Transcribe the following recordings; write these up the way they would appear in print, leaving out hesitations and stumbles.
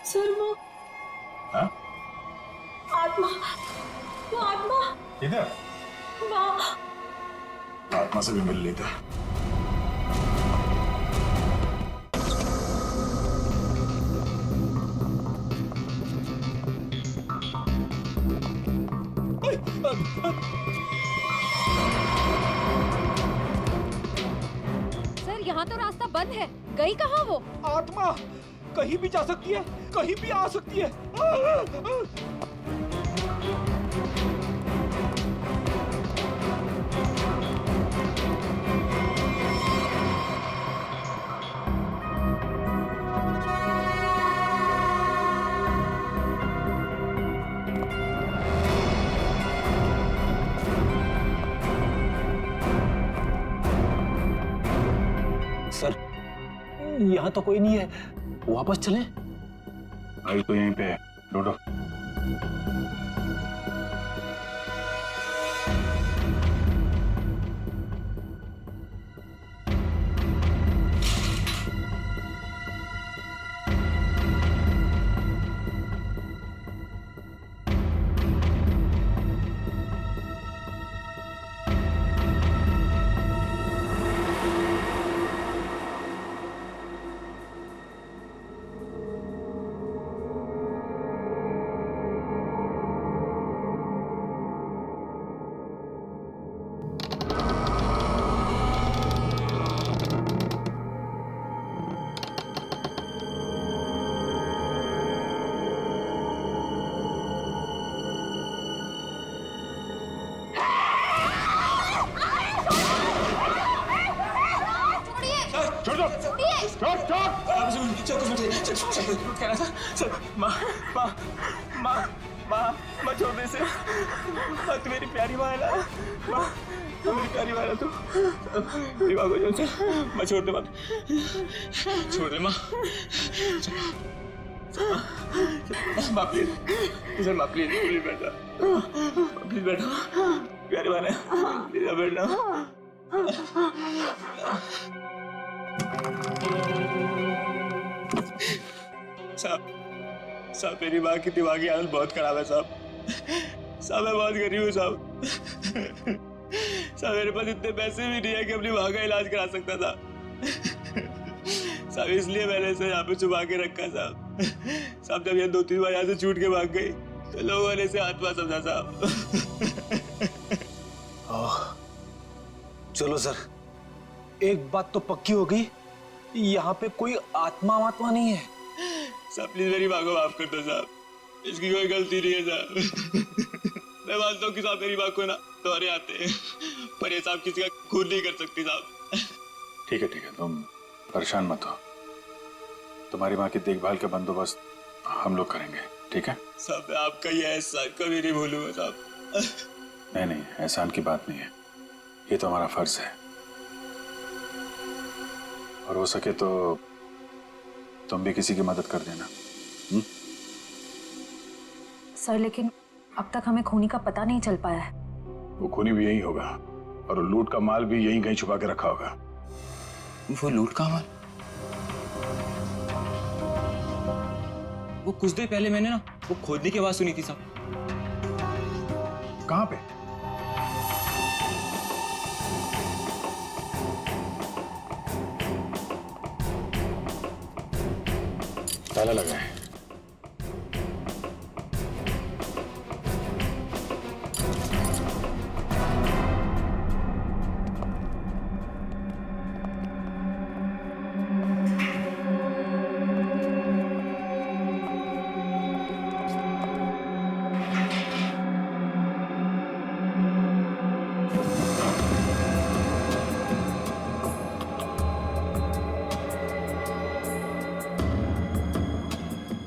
Sir वो हाँ? आत्मा, वो आत्मा इधर वहाँ। आत्मा से भी मिल लेता। सर यहाँ तो रास्ता बंद है, गई कहाँ वो? आत्मा कहीं भी जा सकती है, कहीं भी आ सकती है। सर यहाँ तो कोई नहीं है, वापस चलें? आई तो यहीं पे है, ढूंढो। माँ छोड़ दे इसे। तू मेरी प्यारी माँ है ना, माँ तू मेरी प्यारी माँ है तू। मेरी माँ को छोड़, माँ छोड़ दे, माँ छोड़ दे, माँ माँ प्लीज, सर माँ प्लीज प्लीज बैठा, प्लीज बैठो, प्यारी माँ है, प्लीज बैठना। साहब मेरी माँ की दिमागी हालत बहुत खराब है साहब। साहब मैं बहुत गरीब हूँ साहब। साहब मेरे पास इतने पैसे भी नहीं है कि अपनी माँ का इलाज करा सकता था। साहब इसलिए मैंने इसे यहाँ पे छुपा के रखा साहब। साहब जब ये 2-3 बार यहाँ से छूट के भाग गई तो लोगों ने इसे आत्मा समझा साहब। चलो सर, एक बात तो पक्की हो गई, यहाँ पे कोई आत्मा वात्मा नहीं है। साहब प्लीज मेरी माँ को माफ कर दो साहब, इसकी कोई गलती नहीं है साहब। मैं मानता हूँ कि साहब मेरी माँ को ना दौरे आते हैं, पर ये साहब किसी का खून नहीं कर सकती साहब। ठीक है, तुम परेशान मत हो। तुम्हारी माँ की देखभाल का बंदोबस्त हम लोग करेंगे, ठीक है? साहब मैं आपका ये एहसान कभी नहीं भूलूंगा साहब। नहीं, एहसान की बात नहीं है, ये तो हमारा फर्ज है। और हो सके तो तुम भी किसी की मदद कर देना। सर लेकिन अब तक हमें खूनी का पता नहीं चल पाया है। वो खूनी भी यही होगा और लूट का माल भी यहीं कहीं छुपा के रखा होगा। वो लूट का माल? वो कुछ देर पहले मैंने ना वो खोदने की आवाज सुनी थी साहब। कहाँ पे? ताला लगा है।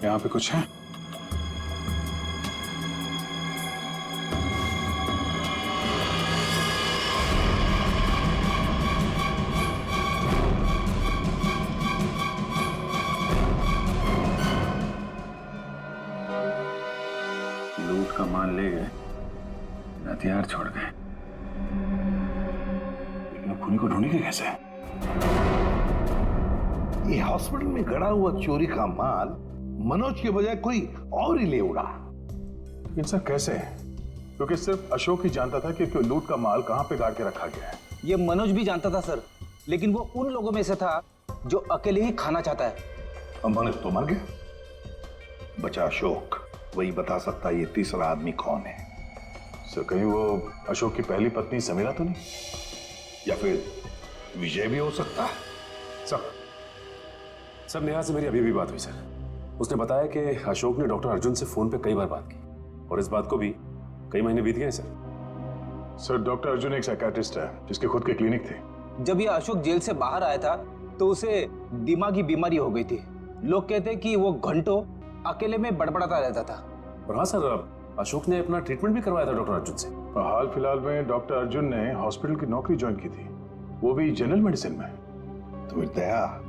यहाँ पे कुछ है? लूट का माल ले गए, हथियार छोड़ गए, लेकिन खूनी को ढूंढेंगे कैसे? ये हॉस्पिटल में गड़ा हुआ चोरी का माल मनोज के बजाय कोई और ही ले उड़ा। लेकिन सर कैसे? क्योंकि सिर्फ अशोक ही जानता था कि लूट का माल कहां पे गाड़ के रखा गया है। ये मनोज भी जानता था सर, लेकिन वो उन लोगों में से था जो अकेले ही खाना चाहता है। मनोज तो मर गया, बचा अशोक। वही बता सकता है ये तीसरा आदमी कौन है। सर कहीं वो अशोक की पहली पत्नी समीरा तो नहीं? या फिर विजय भी हो सकता है। सर नेहा से मेरी अभी भी बात हुई सर। उसने बताया कि अशोक ने डॉक्टर अर्जुन से फोन पे कई बार बात की और इस बात को भी कई महीने बीत गए सर। डॉक्टर अर्जुन एक साइकियाट्रिस्ट है जिसके खुद के क्लिनिक थे। जब ये अशोक जेल से बाहर आया था तो उसे दिमागी बीमारी हो गई थी। लोग कहते कि वो घंटों अकेले में बड़बड़ाता रहता था। और हाँ सर, अशोक ने अपना ट्रीटमेंट भी करवाया था डॉक्टर अर्जुन से। हाल फिलहाल में डॉक्टर अर्जुन ने हॉस्पिटल की नौकरी ज्वाइन की थी, वो भी जनरल मेडिसिन में। तो फिर दया,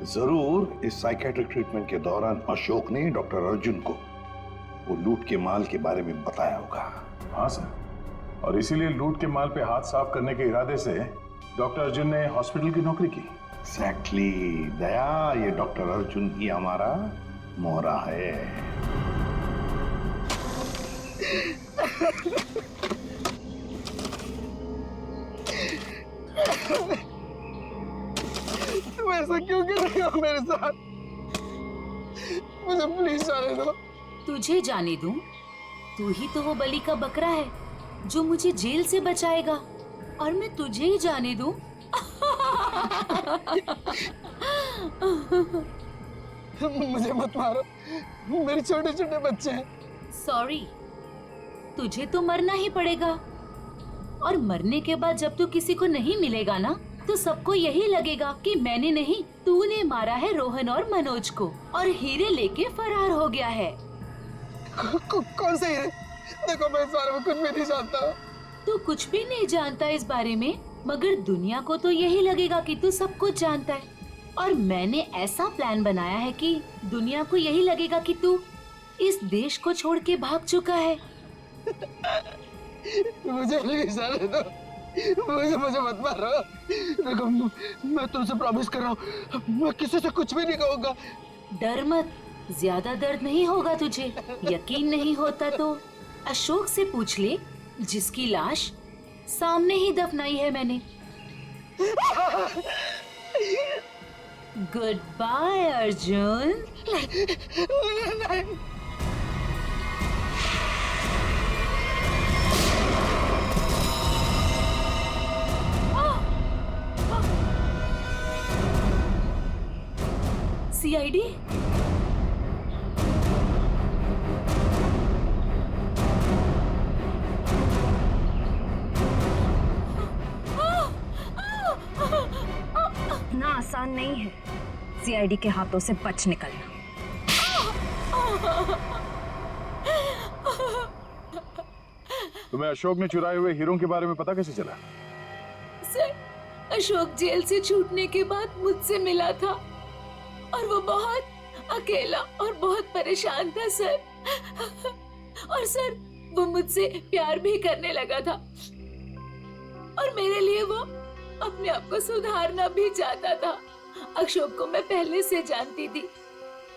जरूर इस साइकेट्रिक ट्रीटमेंट के दौरान अशोक ने डॉक्टर अर्जुन को वो लूट के माल के बारे में बताया होगा। हाँ सर, और इसीलिए लूट के माल पे हाथ साफ करने के इरादे से डॉक्टर अर्जुन ने हॉस्पिटल की नौकरी की। एग्जैक्टली दया, ये डॉक्टर अर्जुन ही हमारा मोहरा है। तुम ऐसा क्यों कर रहे हो मेरे साथ? मुझे प्लीज जाने दो। तुझे जाने दूं? तू ही तो वो बलि का बकरा है जो मुझे जेल से बचाएगा, और मैं तुझे ही जाने दूं? मुझे मत मारो, मेरे छोटे छोटे बच्चे हैं। सॉरी, तुझे तो मरना ही पड़ेगा, और मरने के बाद जब तू किसी को नहीं मिलेगा ना, तो सबको यही लगेगा कि मैंने नहीं, तूने मारा है रोहन और मनोज को, और हीरे लेके फरार हो गया है। कौन से हीरे? देखो मैं इस बारे में कुछ भी नहीं जानता। तू कुछ भी नहीं जानता इस बारे में, मगर दुनिया को तो यही लगेगा कि तू सब कुछ जानता है। और मैंने ऐसा प्लान बनाया है कि दुनिया को यही लगेगा कि तू इस देश को छोड़ के भाग चुका है। मुझे प्लीज जाने दो, मुझे मत मारो। देखो मैं तुमसे प्रॉमिस कर रहा हूँ, मैं किसी से कुछ भी नहीं कहूँगा। डर मत, ज्यादा दर्द नहीं होगा तुझे। यकीन नहीं होता तो अशोक से पूछ ले, जिसकी लाश सामने ही दफनाई है मैंने। Good bye Arjun. सीआईडी? इतना आसान नहीं है सीआईडी के हाथों से बच निकलना। तुम्हें अशोक ने चुराए हुए हीरों के बारे में पता कैसे चला? सर, अशोक जेल से छूटने के बाद मुझसे मिला था, और वो बहुत अकेला और बहुत परेशान था सर। और सर, वो मुझसे प्यार भी करने लगा था, और मेरे लिए वो अपने आप को सुधारना भी चाहता था। अशोक को मैं पहले से जानती थी,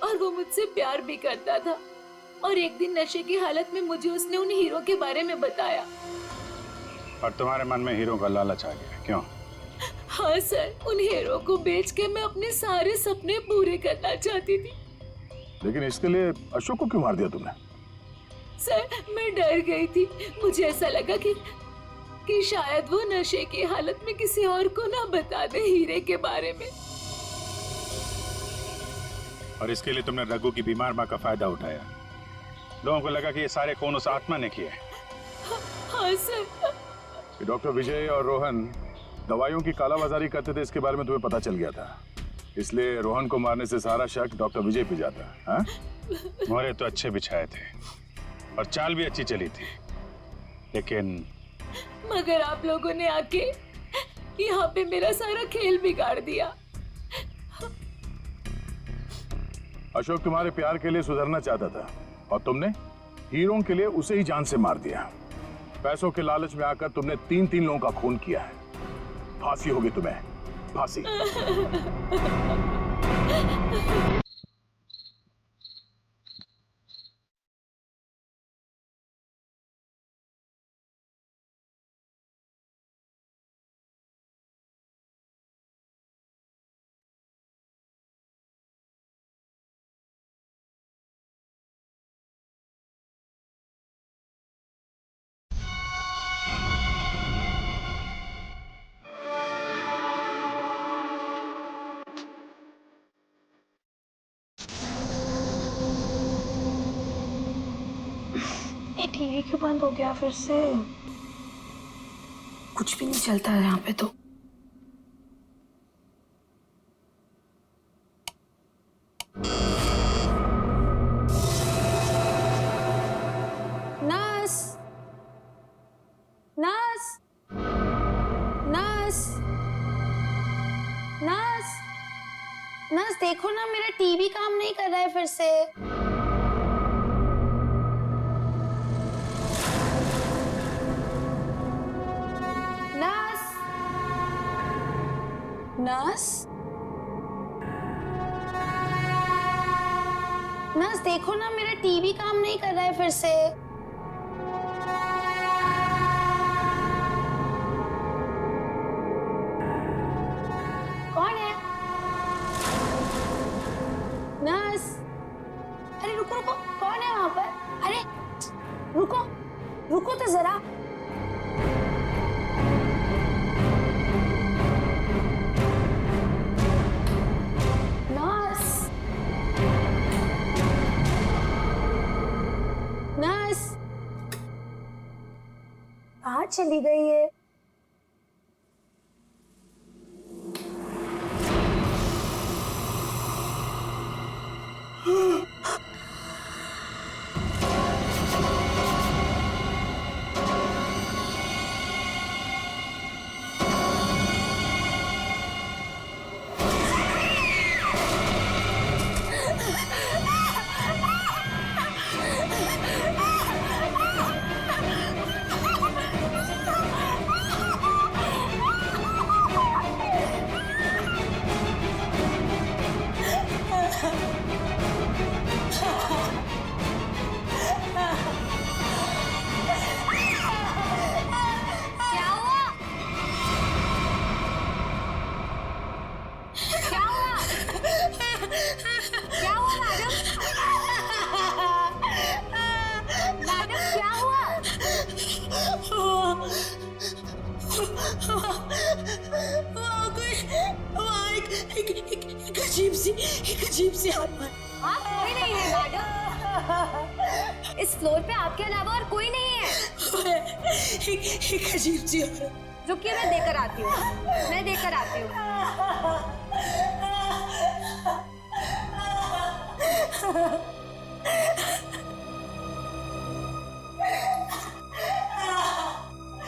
और वो मुझसे प्यार भी करता था। और एक दिन नशे की हालत में मुझे उसने उन हीरो के बारे में बताया। और तुम्हारे मन में हीरो का लालच आ गया, क्यों? हाँ सर, उन हीरो को बेच के मैं अपने सारे सपने पूरे करना चाहती थी। लेकिन इसके लिए अशोक को क्यों मार दिया तुमने? सर, मैं डर गई थी। मुझे ऐसा लगा कि शायद वो नशे की हालत में किसी और को ना बता दे हीरे के बारे में। और इसके लिए तुमने रघु की बीमार माँ का फायदा उठाया। लोगों को लगा कि ये सारे खून उस आत्मा ने किए। हाँ सर। डॉक्टर विजय और रोहन दवाइयों की कालाबाजारी करते थे, इसके बारे में तुम्हें पता चल गया था, इसलिए रोहन को मारने से सारा शक डॉक्टर विजय पे जाता। हाँ? मोहरे तो अच्छे बिछाए थे और चाल भी अच्छी चली थी, लेकिन मगर आप लोगों ने आके यहाँ पे मेरा सारा खेल बिगाड़ दिया। अशोक तुम्हारे प्यार के लिए सुधरना चाहता था, और तुमने हीरों के लिए उसे ही जान से मार दिया। पैसों के लालच में आकर तुमने 3 लोगों का खून किया है। फांसी होगी तुम्हें, फांसी। टीवी क्यों बंद हो गया फिर से? कुछ भी नहीं चलता है यहाँ पे तो। Nurse, nurse, nurse, nurse, nurse देखो ना, मेरा टीवी काम नहीं कर रहा है फिर से। नर्स, नर्स, नर्स देखो ना, मेरा टीवी काम नहीं कर रहा है फिर से। कौन है? नर्स, अरे रुको रुको, कौन है वहां पर? अरे रुको, रुको तो जरा। नर्स, नर्स कहाँ चली गई है? एक अजीब सी आत्मा। हाँ, कोई नहीं है मैडम। इस फ्लोर पे आपके अलावा और कोई नहीं है। एक अजीब सी औरत। रुकिए, मैं देकर आती हूँ, मैं देकर आती हूँ।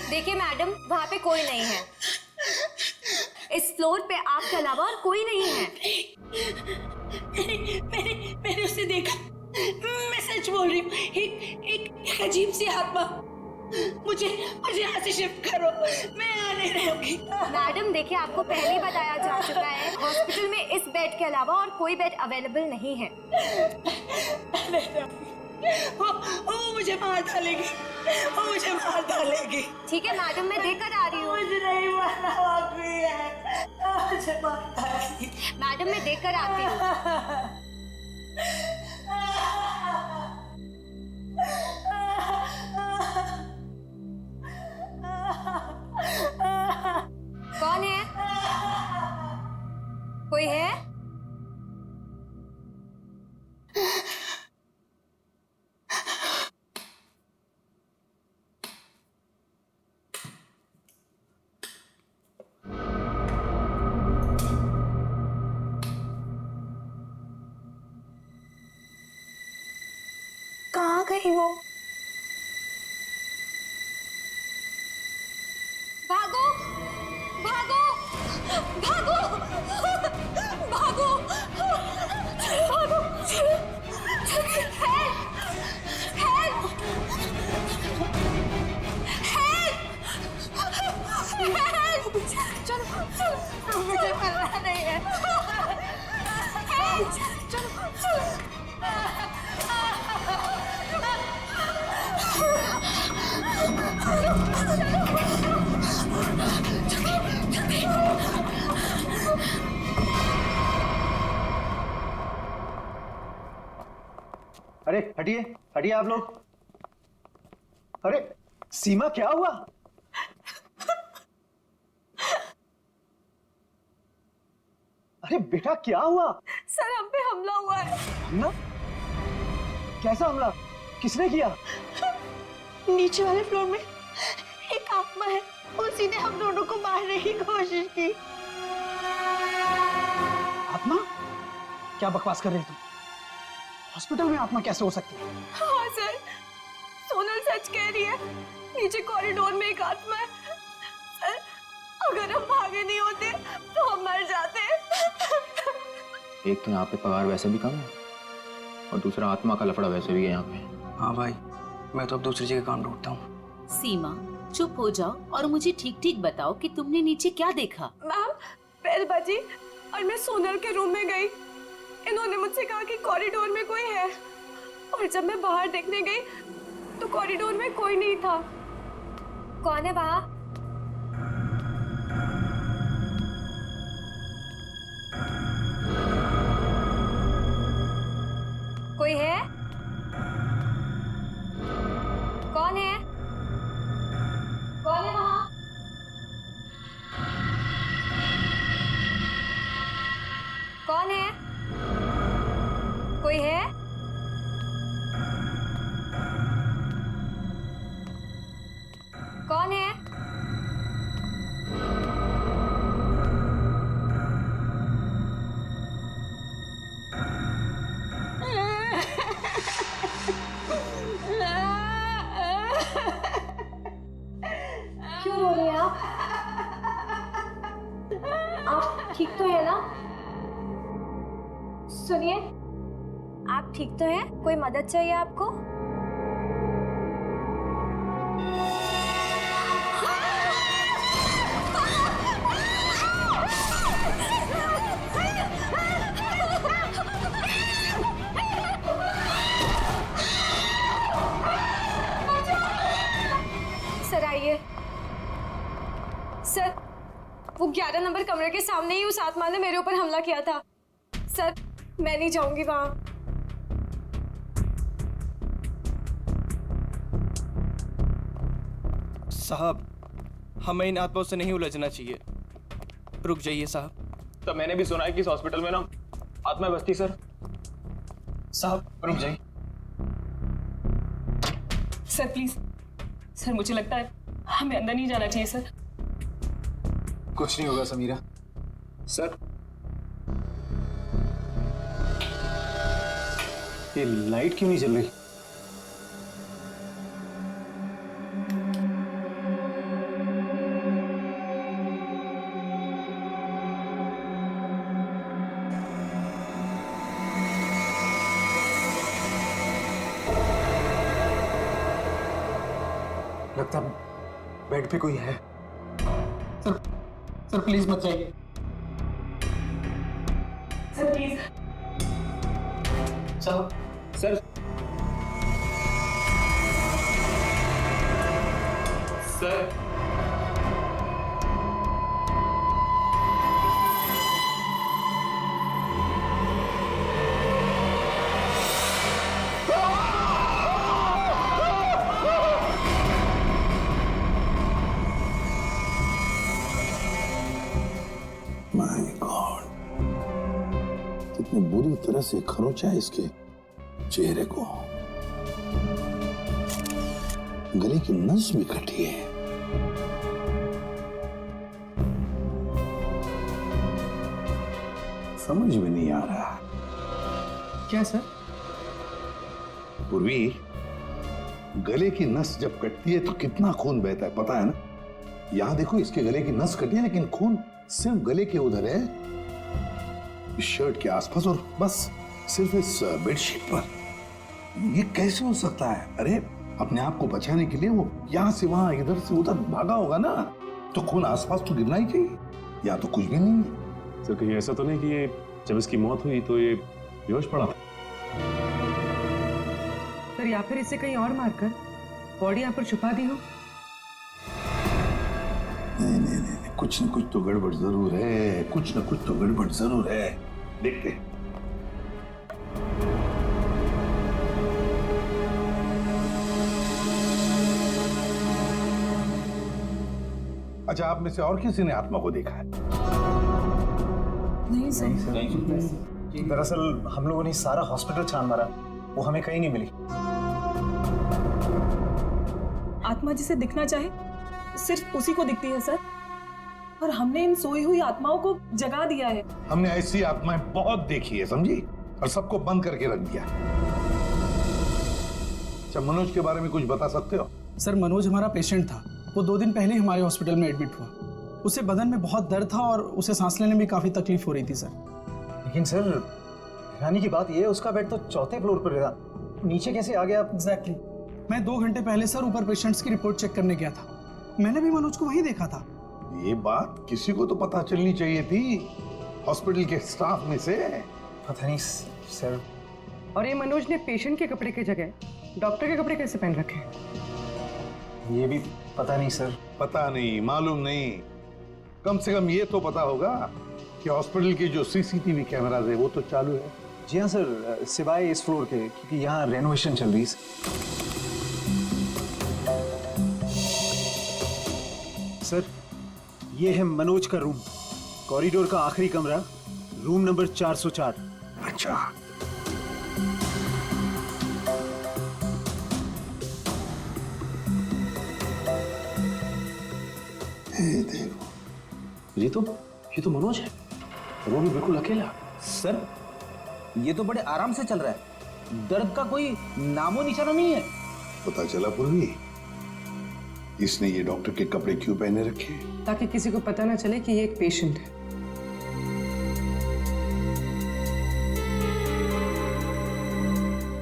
देखिए मैडम, वहाँ पे कोई नहीं है। इस फ्लोर पे आपके अलावा और कोई नहीं है। मैंने उसे देखा, मैं सच बोल रही हूँ। एक अजीब सी आत्मा। मुझे यहाँ से शिफ्ट करो, मैं यहाँ नहीं रहूंगी। मैडम देखिए, आपको पहले ही बताया जा चुका है, हॉस्पिटल में इस बेड के अलावा और कोई बेड अवेलेबल नहीं है। वो मुझे मार डालेगी, वो मुझे मार डालेगी। ठीक है मैडम, मैं देकर आ रही हूँ। मुझे नहीं मारना बाकी है, मुझे मार डालेगी। मैडम मैं देकर आती हूँ। कौन है? कोई है? कहाँ गई वो? भागो, भागो, भागो, भागो, भागो, हेल्प, हेल्प, हेल्प, चलो, मुझे मरना नहीं है। चलो, अरे हटिए, हटिए आप लोग। अरे सीमा, क्या हुआ? अरे बेटा, क्या हुआ? सर, हम पे हमला हुआ है। हमला? कैसा हमला? किसने किया? नीचे वाले फ्लोर में एक आत्मा है, उसी ने हम दोनों को मारने की कोशिश की। आत्मा? क्या बकवास कर रही तुम? हॉस्पिटल में आत्मा कैसे हो सकती है? हाँ सर, सोनल सच कह रही है, नीचे कॉरिडोर में एक आत्मा है। सर, अगर हम भागे नहीं होते तो हम मर जाते। एक तो यहाँ पे पगार वैसे भी कम है और दूसरा आत्मा का लफड़ा वैसे भी है यहाँ पे। हाँ भाई, मैं तो अब दूसरी जगह काम ढूंढता हूँ। सीमा, चुप हो जाओ और मुझे ठीक ठीक बताओ कि तुमने नीचे क्या देखा। मैम, बेल बजी और मैं सोनल के रूम में गई। इन्होंने मुझसे कहा कि कॉरिडोर में कोई है, और जब मैं बाहर देखने गई तो कॉरिडोर में कोई नहीं था। कौन है वहाँ? कोई है? कौन है? कौन है वहाँ? कौन है? कोई है? कौन है? क्यों रो रही हैं आप? आप ठीक तो है ना? सुनिए, आप ठीक तो हैं? कोई मदद चाहिए आपको? सर आइए। सर, वो 11 नंबर कमरे के सामने ही उस आत्मा ने मेरे ऊपर हमला किया था। सर, मैं नहीं जाऊंगी वहां। साहब, हमें इन आत्माओं से नहीं उलझना चाहिए। रुक जाइए साहब। तो मैंने भी सुना है कि इस हॉस्पिटल में ना आत्मा बसती सर। साहब रुक जाइए। सर प्लीज, सर मुझे लगता है हमें अंदर नहीं जाना चाहिए सर। कुछ नहीं होगा समीरा। सर, ये लाइट क्यों नहीं जल रही? लगता बेड पे कोई है। सर प्लीज मत जाइए। Sir please. साहब, सर, सर, माय गॉड, कितने बुरी तरह से खरोंचा है इसके चेहरे को। गले की नस भी कटी है। समझ में नहीं आ रहा। क्या सर? पूर्वी, गले की नस जब कटती है तो कितना खून बहता है पता है ना? यहां देखो, इसके गले की नस कटी है लेकिन खून सिर्फ गले के उधर है, इस शर्ट के आसपास, और बस सिर्फ इस बेडशीट पर। ये कैसे हो सकता है? अरे अपने आप को बचाने के लिए वो यहां से वहां इधर से उधर भागा होगा ना, तो खून आसपास तो गिरना ही चाहिए, या तो कुछ भी नहीं है। सर कहीं ऐसा तो नहीं कि ये जब इसकी मौत हुई तो ये बेहोश पड़ा था? सर, या फिर इसे कहीं और मारकर बॉडी यहाँ पर छुपा दी हो? नहीं, कुछ न कुछ तो गड़बड़ जरूर है, कुछ न कुछ तो गड़बड़ जरूर है। देखते हैं। अच्छा, आप में से और किसी ने आत्मा को देखा है? नहीं सर। दरअसल हम लोगों ने सारा हॉस्पिटल छान मारा, वो हमें कहीं नहीं मिली। आत्मा जिसे दिखना चाहे सिर्फ उसी को दिखती है सर, और हमने इन सोई हुई आत्माओं को जगा दिया है। हमने ऐसी आत्माएं बहुत देखी है, समझी, और सबको बंद करके रख दिया। अच्छा, मनोज के बारे में कुछ बता सकते हो? सर, मनोज हमारा पेशेंट था। वो 2 दिन पहले हमारे हॉस्पिटल में एडमिट हुआ। उसे बदन में बहुत दर्द था और उसे सांस लेने में काफी तकलीफ हो रही थी सर। लेकिन सर, हैरानी की बात यह है उसका बेड तो 4थे फ्लोर पर था, नीचे कैसे आ गया? एग्जैक्टली। मैं 2 घंटे पहले सर ऊपर पेशेंट्स की रिपोर्ट चेक करने गया था। मैंने भी मनोज को वहीं देखा था। ये बात किसी को तो पता चलनी चाहिए थी, हॉस्पिटल के स्टाफ में से। पता नहीं सर। और ये मनोज ने पेशेंट के कपड़े की जगह डॉक्टर के कपड़े कैसे पहन रखे? ये भी पता नहीं सर। पता नहीं, मालूम नहीं, कम से कम ये तो पता होगा कि हॉस्पिटल के जो सीसीटीवी कैमरास है वो तो चालू है। जी हाँ सर, सिवाय इस फ्लोर के, क्योंकि यहाँ रेनोवेशन चल रही है। सर, ये है मनोज का रूम, कॉरिडोर का आखिरी कमरा, रूम नंबर 404। अच्छा, देखो, ये तो मनोज है, वो भी बिल्कुल अकेला। सर, ये तो बड़े आराम से चल रहा है, दर्द का कोई नामो निशाना नहीं है। पता चला पूर्वी, इसने ये डॉक्टर के कपड़े क्यों पहने रखे? ताकि किसी को पता ना चले कि ये एक पेशेंट है।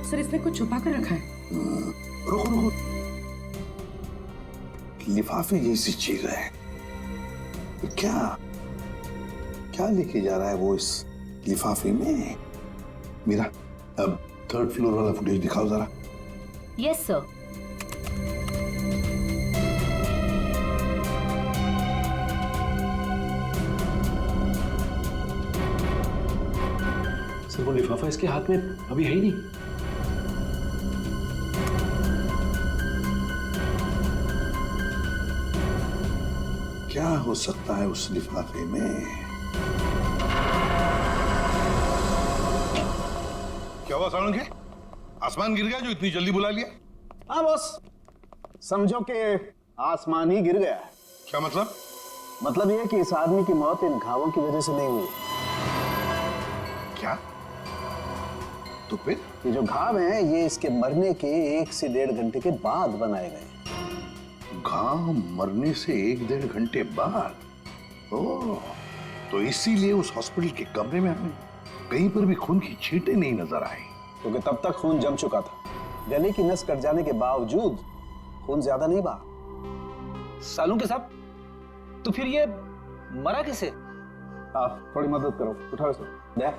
सर, इसने कुछ छुपा कर रखा है। रुको, लिफाफे जैसी चीज है, क्या लेके जा रहा है वो इस लिफाफे में? मीरा, अब 3rd फ्लोर वाला फुटेज दिखाओ जरा। Yes sir. सर, वो लिफाफा इसके हाथ में अभी है ही नहीं। क्या हो सकता है उस लिफाफे में? क्या हुआ सालुंके के? आसमान गिर गया जो इतनी जल्दी बुला लिया? हाँ बॉस, समझो कि आसमान ही गिर गया है। क्या मतलब? मतलब ये कि इस आदमी की मौत इन घावों की वजह से नहीं हुई। क्या? तो फिर? ये जो घाव हैं, ये इसके मरने के 1 से 1.5 घंटे के बाद बनाए गए। घाव मरने से 1-1.5 घंटे बाद? ओह, तो इसीलिए उस हॉस्पिटल के कमरे में हमें कहीं पर भी खून की छींटें नहीं नजर आई। क्योंकि तब तक खून जम चुका था। गले की नस कट जाने के बावजूद खून ज्यादा नहीं बहा। सालुंके साहब, तो फिर ये मरा कैसे? आप थोड़ी मदद करो, उठाओ इसे। दे।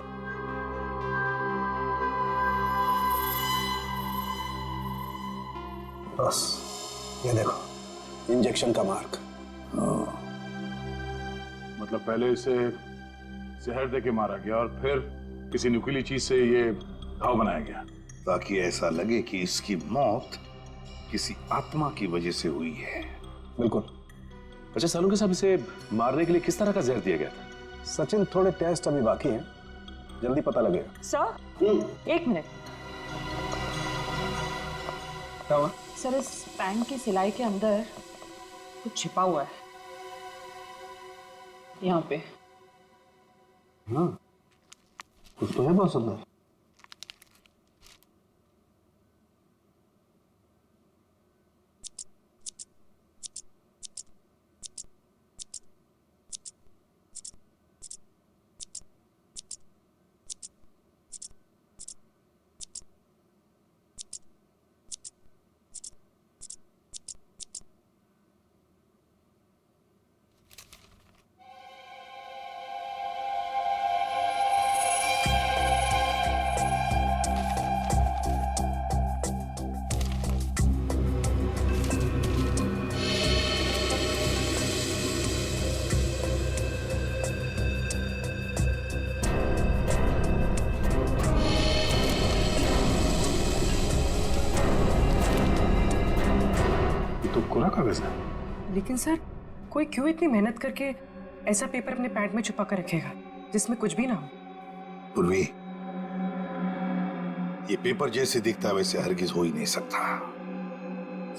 बस, ये देखो, इंजेक्शन का मार्क। मतलब पहले इसे जहर देके मारा गया और फिर किसी नुकीली चीज से ये घाव बनाया गया, ताकि ऐसा लगे कि इसकी मौत किसी आत्मा की वजह से हुई है। बिल्कुल। अच्छा सालुंके साहब, इसे मारने के लिए किस तरह का जहर दिया गया था? सचिन, थोड़े टेस्ट अभी बाकी हैं, जल्दी पता लगेगा। Sir, 1 minute. क्या हुआ? सर, इस पैंट की सिलाई के अंदर कुछ छिपा हुआ है, यहाँ पे। हाँ, कुछ तो है बॉस अंदर। तो कोरा कागज है। लेकिन सर, कोई क्यों इतनी मेहनत करके ऐसा पेपर अपने पैंट में छुपा कर रखेगा जिसमें कुछ भी ना हो? पूर्वी, ये पेपर जैसे दिखता है वैसे हरगिज हो ही नहीं सकता।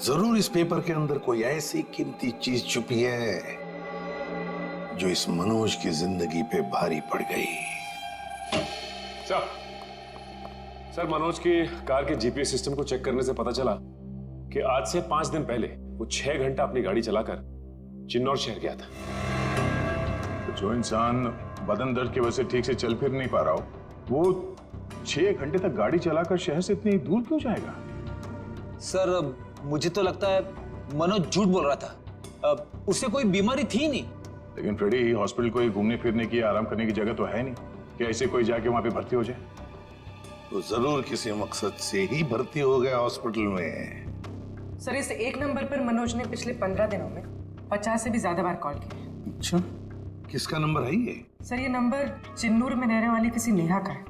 जरूर इस पेपर के अंदर कोई ऐसी कीमती चीज छुपी है जो इस मनोज की जिंदगी पे भारी पड़ गई। सर मनोज की कार के जीपीएस सिस्टम को चेक करने से पता चला कि आज से 5 दिन पहले वो 6 घंटा अपनी गाड़ी चलाकर चिन्नौर शहर गया था। तो जो इंसान बदन दर्द की वजह से ठीक से चल फिर नहीं पा रहा हो, वो 6 घंटे तक गाड़ी चलाकर शहर से इतनी दूर क्यों जाएगा? सर मुझे तो लगता है मनोज झूठ बोल रहा था। उसे कोई बीमारी थी नहीं। लेकिन फ्रेडी, हॉस्पिटल कोई घूमने फिरने की आराम करने की जगह तो है नहीं कि ऐसे कोई जाके वहां पे भर्ती हो जाए। तो जरूर किसी मकसद से ही भर्ती हो गया हॉस्पिटल में। सर इस एक नंबर पर मनोज ने पिछले 15 दिनों में 50 से भी ज्यादा बार कॉल किया। अच्छा, किसका नंबर है ये? सर ये नंबर चिन्नूर में रहने वाली किसी नेहा का है।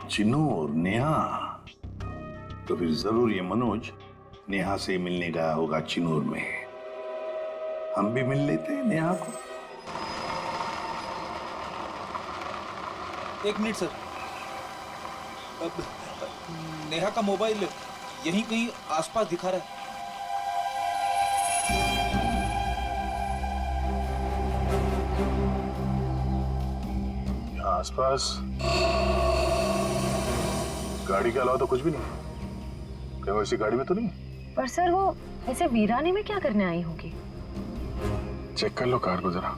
चिन्नूर, नेहा? तो फिर जरूर ये मनोज नेहा से मिलने गया होगा चिन्नूर में। हम भी मिल लेते हैं नेहा को। 1 मिनट सर। नेहा का मोबाइल यहीं कहीं आसपास दिखा रहा है। यहाँ आसपास गाड़ी के अलावा तो कुछ भी नहीं। क्या वो इसी गाड़ी में तो नहीं? पर सर वो ऐसे वीराने में क्या करने आई होगी? चेक कर लो कार को जरा।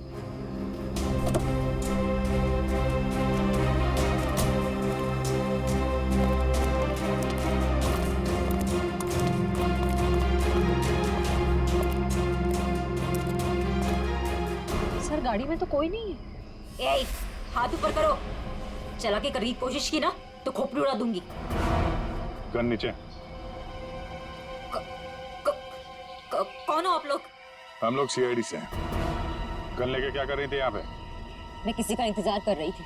सर गाड़ी में तो कोई नहीं है। ए, हाथ ऊपर करो। चला के करने की कोशिश की ना तो खोपड़ी उड़ा दूंगी। गन नीचे। कौन हो आप लोग? हम लोग सीआईडी से हैं। गन लेके क्या कर रही थी यहाँ पे? मैं किसी का इंतजार कर रही थी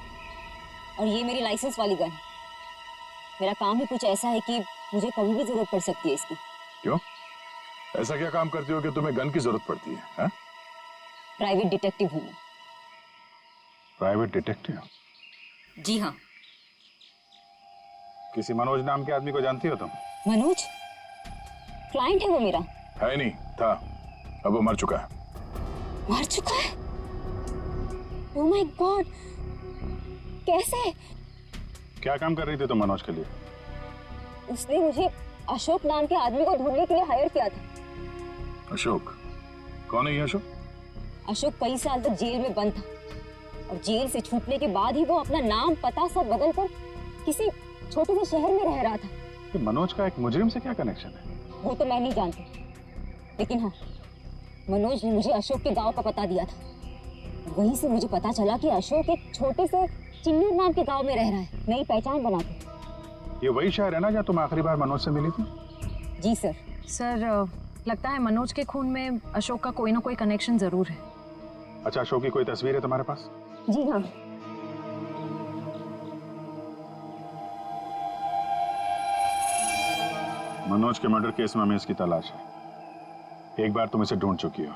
और ये मेरी लाइसेंस वाली गन। मेरा काम ही कुछ ऐसा है कि मुझे कभी भी जरूरत पड़ सकती है इसकी। क्यों? ऐसा क्या काम करती हो कि तुम्हें गन की जरूरत पड़ती है? हा? प्राइवेट डिटेक्टिव हूँ। Private detective? जी हाँ। किसी मनोज नाम के आदमी को जानती हो तुम? मनोज? क्लाइंट है वो मेरा। है नहीं, था। अब वो मर चुका है। मर चुका है? ओह माय गॉड, कैसे? क्या काम कर रही थी तुम मनोज के लिए? उसने मुझे अशोक नाम के आदमी को ढूंढने के लिए हायर किया था। अशोक? कौन है ये अशोक? अशोक कई साल तक जेल में बंद था और जेल से छूटने के बाद ही वो अपना नाम पता सब बदल कर किसी छोटे से शहर में रह रहा था। कि मनोज का एक मुजरिम से क्या कनेक्शन है? वो तो मैं नहीं जानती, लेकिन हाँ, मनोज ने मुझे अशोक के गांव का पता दिया था। वहीं से मुझे पता चला कि अशोक एक छोटे से चिन्नूर नाम के गांव में रह रहा है, नई पहचान बना के। ये वही शहर है ना जहाँ तुम आखिरी बार मनोज से मिली थी? जी सर। सर लगता है मनोज के खून में अशोक का कोई ना कोई कनेक्शन जरूर है। अच्छा, अशोक की कोई तस्वीर है तुम्हारे पास? जी हाँ। मनोज के मर्डर केस में हमें इसकी तलाश है। एक बार तुम इसे ढूंढ चुकी हो,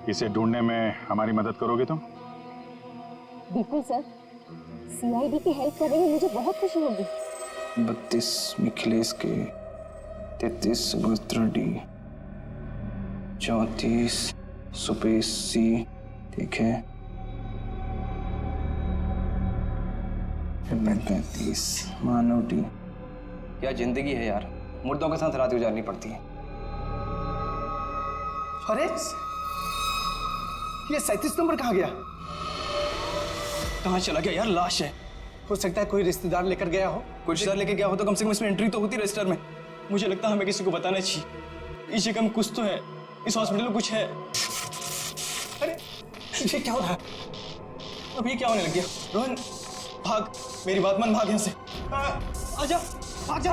इसे ढूंढने में हमारी मदद करोगे तुम? बिल्कुल सर, सीआईडी की हेल्प करने में मुझे बहुत खुशी होगी। 32 मिखिलेश के, 33 सुभद्रा डी, 34 सुपेश सी, ठीक है, 35 मानव डी। क्या जिंदगी है यार, मुर्दों के साथ रात गुजारनी पड़ती है। अरे ये 37 नंबर कहाँ गया? कहाँ चला गया यार? लाश है। हो सकता है कोई रिश्तेदार लेकर गया हो। कोई रिश्तेदार लेके गया हो तो कम से कम इसमें एंट्री तो होती रजिस्टर में। मुझे लगता है हमें किसी को बताना चाहिए। इस जगह में कुछ तो है, इस हॉस्पिटल में कुछ है। अरे ये क्या हो रहा है? अब ये क्या होने लग गया? रोहन भाग, मेरी बात मान, भाग यहाँ से। आजा, भाग जा।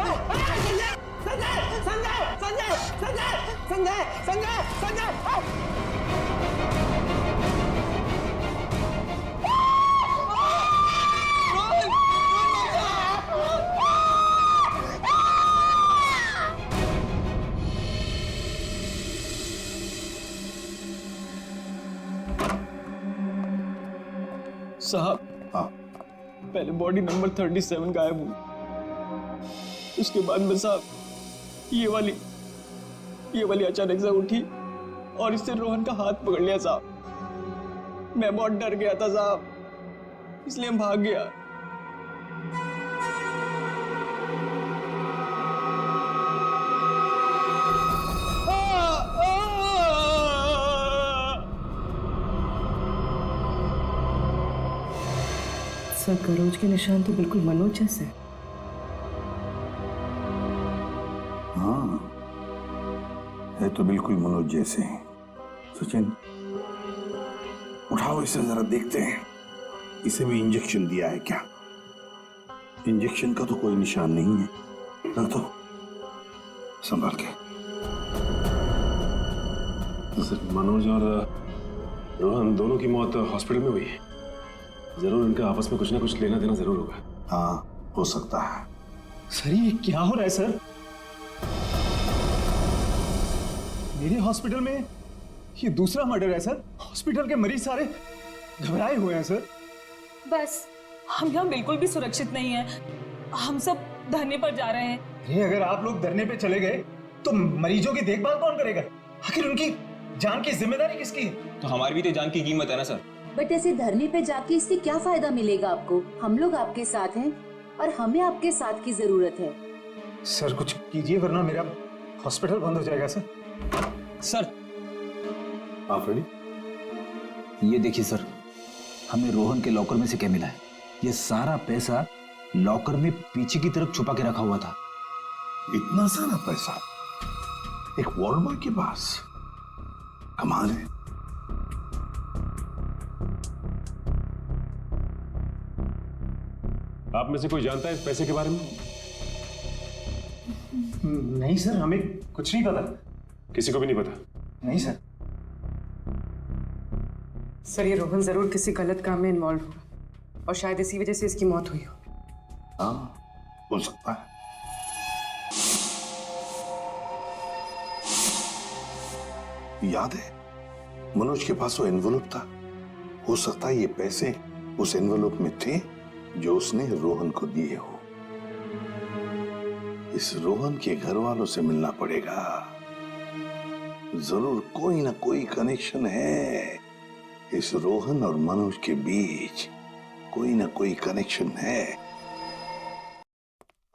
संजय! संजय! संजय! संजय! संजय! संजय! संजय! संजय! साहब, हाँ, पहले बॉडी नंबर 37 गायब हुई, उसके बाद में साहब ये वाली ये वाली अचानक से उठी और इससे रोहन का हाथ पकड़ लिया साहब। मैं बहुत डर गया था साहब, इसलिए हम भाग गया। सर गरोज के निशान तो बिल्कुल मनोज जैसे। हाँ, है तो बिल्कुल मनोज जैसे हैं। सचिन, उठाओ इसे जरा देखते हैं, इसे भी इंजेक्शन दिया है क्या? इंजेक्शन का तो कोई निशान नहीं है। रख दो, संभाल के। सर, मनोज और रोहन दोनों की मौत हॉस्पिटल में हुई है। जरूर इनका आपस में कुछ ना कुछ लेना देना जरूर होगा। हाँ, हो सकता है। सर ये क्या हो रहा है सर? मेरे हॉस्पिटल में ये दूसरा मर्डर है सर। हॉस्पिटल के मरीज सारे घबराए हुए हैं सर। बस हम यहाँ बिल्कुल भी सुरक्षित नहीं है। हम सब धरने पर जा रहे हैं। अरे अगर आप लोग धरने पे चले गए तो मरीजों की देखभाल कौन करेगा? आखिर उनकी जान की जिम्मेदारी किसकी है? तो हमारी भी तो जान की कीमत है ना सर। बट ऐसे धरने पे जाके इससे क्या फायदा मिलेगा आपको? हम लोग आपके साथ हैं और हमें आपके साथ की जरूरत है। सर कुछ कीजिए वरना मेरा हॉस्पिटल बंद हो जाएगा सर। सर आप रेडी? ये देखिए सर, हमें रोहन के लॉकर में से क्या मिला है। ये सारा पैसा लॉकर में पीछे की तरफ छुपा के रखा हुआ था। इतना सारा पैसा एक वॉलमार्ट के पास? कमाल है। आप में से कोई जानता है इस पैसे के बारे में? नहीं सर, हमें कुछ नहीं पता। किसी को भी नहीं पता? नहीं सर। सर ये रोहन जरूर किसी गलत काम में इन्वॉल्व होगा और शायद इसी वजह से इसकी मौत हुई हो। हाँ, हो सकता है। याद है मनोज के पास वो एनवेलप था। हो सकता है ये पैसे उस एनवेलप में थे जो उसने रोहन को दिए हो। इस रोहन के घर वालों से मिलना पड़ेगा। जरूर कोई ना कोई कनेक्शन है इस रोहन और मनोज के बीच। कोई ना कोई कनेक्शन है।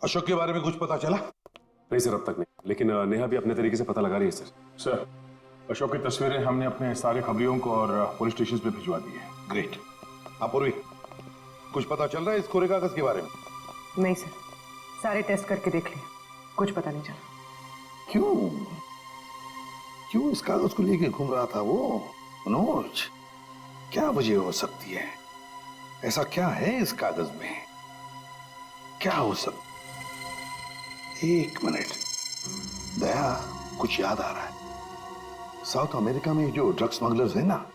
अशोक के बारे में कुछ पता चला? नहीं सर, अब तक नहीं, लेकिन नेहा भी अपने तरीके से पता लगा रही है सर। सर, अशोक की तस्वीरें हमने अपने सारे खबरियों को और पुलिस स्टेशन पे भिजवा दी है। ग्रेट। अपूर्वी, कुछ पता चल रहा है इस कोरे कागज के बारे में? नहीं सर, सारे टेस्ट करके देख लिए, कुछ पता नहीं चला। क्यों इस कागज को लेके घूम रहा था वो मनोज? क्या वजह हो सकती है? ऐसा क्या है इस कागज में? क्या हो सकता? एक मिनट, दया, कुछ याद आ रहा है। साउथ अमेरिका में जो ड्रग स्मगलर्स है ना,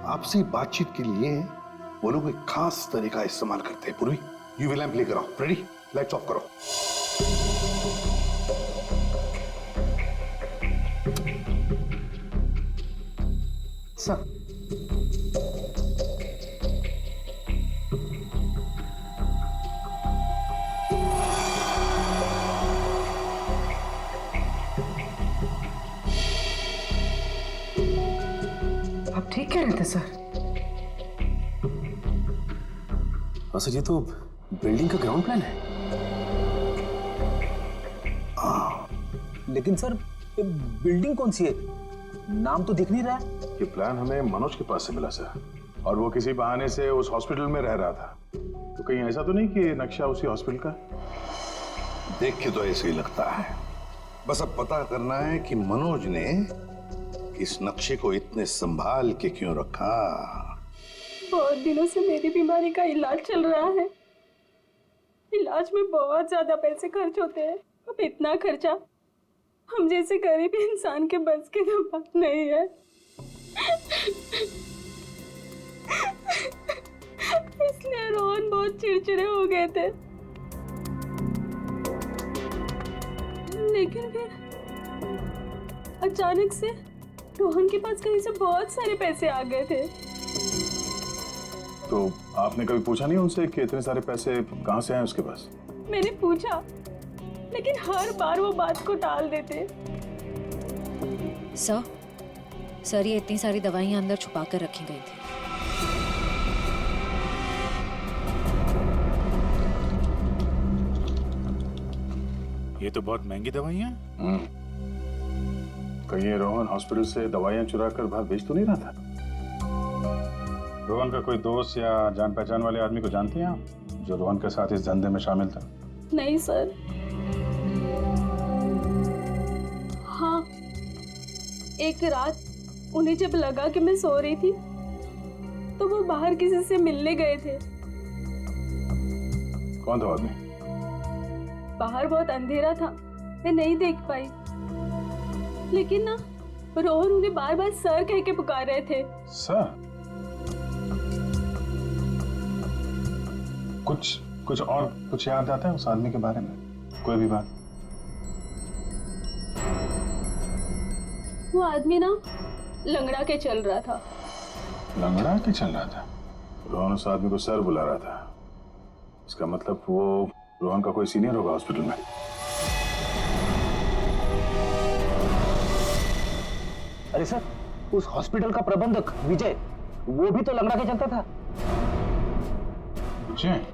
आपसी बातचीत के लिए वो लोग एक खास तरीका इस्तेमाल करते हैं। पूर्वी, यूवी लैंप लेकर आओ। रेडी? लाइट्स ऑफ करो। सर आप ठीक कह रहे थे सर। सर ये तो बिल्डिंग का ग्राउंड प्लान है। लेकिन सर ये बिल्डिंग कौन सी है? नाम तो दिख नहीं रहा है। ये प्लान हमें मनोज के पास से मिला सर, और वो किसी बहाने से उस हॉस्पिटल में रह रहा था। तो कहीं ऐसा तो नहीं कि नक्शा उसी हॉस्पिटल का? देख के तो ऐसे ही लगता है। बस अब पता करना है कि मनोज ने इस नक्शे को इतने संभाल के क्यों रखा। बहुत दिनों से मेरी बीमारी का इलाज चल रहा है। इलाज में बहुत ज्यादा पैसे खर्च होते हैं। अब इतना खर्चा हम जैसे गरीब इंसान के बस की तो बात नहीं है। इसलिए रोहन बहुत चिड़चिड़े हो गए थे। लेकिन फिर अचानक से रोहन के पास कहीं से बहुत सारे पैसे आ गए थे। तो आपने कभी पूछा नहीं उनसे कि इतने सारे पैसे कहाँ से आए उसके पास? मैंने पूछा, लेकिन हर बार वो बात को टाल देते। सर ये इतनी सारी दवाइयां अंदर छुपा कर रखी गई थी। ये तो बहुत महंगी दवाइयां हैं। कहीं ये रोहन हॉस्पिटल से दवाइयां चुरा कर बाहर बेच तो नहीं रहा था? रोहन का कोई दोस्त या जान पहचान वाले आदमी को जानती हैं आप, जो रोहन के साथ इस धंधे में शामिल था? नहीं सर। हाँ, एक रात उन्हें जब लगा कि मैं सो रही थी तो वो बाहर किसी से मिलने गए थे। कौन था आदमी? बाहर बहुत अंधेरा था, मैं नहीं देख पाई, लेकिन ना रोहन उन्हें बार बार सर कह के पुकार रहे थे। सर? कुछ और कुछ याद आता है उस आदमी के बारे में? कोई भी बात? वो आदमी ना लंगड़ा के चल रहा था। लंगड़ा के चल रहा था? रोहन उस आदमी को सर बुला रहा था। इसका मतलब वो रोहन का कोई सीनियर होगा हॉस्पिटल में। अरे सर, उस हॉस्पिटल का प्रबंधक विजय, वो भी तो लंगड़ा के चलता था। विजय?